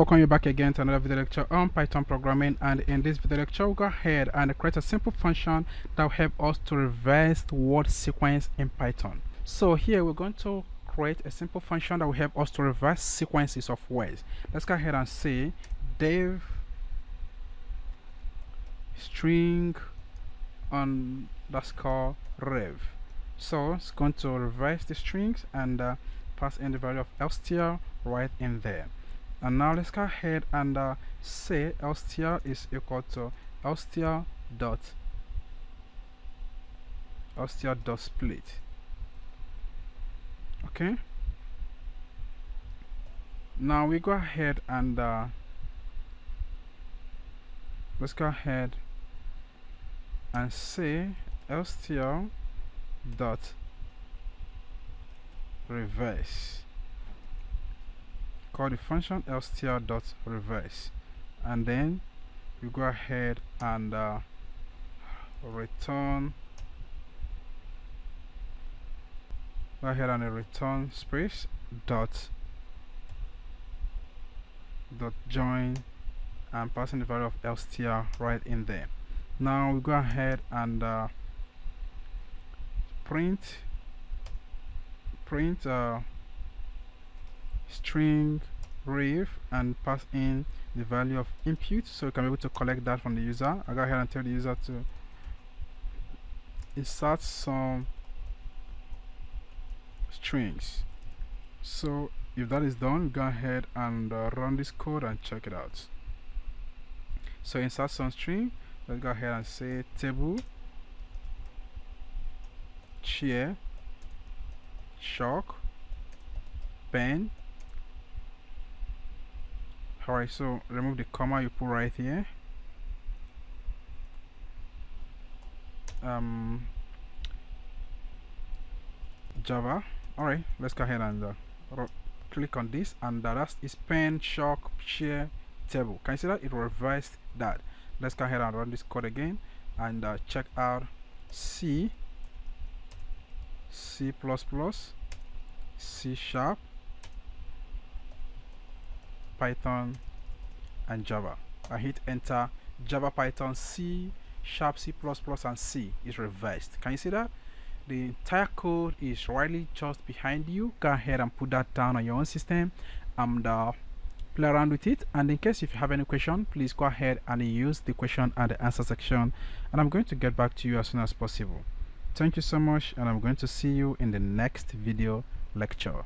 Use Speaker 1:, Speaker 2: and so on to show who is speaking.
Speaker 1: Welcome you back again to another video lecture on Python programming, and in this video lecture we'll go ahead and create a simple function that will help us to reverse word sequence in Python. So here we're going to create a simple function that will help us to reverse sequences of words. Let's go ahead and say def string underscore rev. So it's going to reverse the strings and pass in the value of lstr right in there. And now let's go ahead and say lstr is equal to lstr dot split. Okay, now we go ahead and let's go ahead and say lstr dot reverse. Call the function lstr dot reverse, and then you go ahead and return space dot join and passing the value of lstr right in there. Now we go ahead and print string rev and pass in the value of input, so you can be able to collect that from the user. I'll go ahead and tell the user to insert some strings. So if that is done, go ahead and run this code and check it out. So insert some string. Let's go ahead and say table, chair, chalk, pen. Alright, so remove the comma you put right here. Java. Alright, let's go ahead and click on this, and that is pen, chalk, chair, table. Can you see that it reversed that? Let's go ahead and run this code again and check out C, C++, C#, Python, and Java. I hit enter. Java, Python, C#, C++, and C is reversed. Can you see that? The entire code is rightly just behind you. Go ahead and put that down on your own system and play around with it. And in case if you have any question, please go ahead and use the question and the answer section, and I'm going to get back to you as soon as possible. Thank you so much, and I'm going to see you in the next video lecture.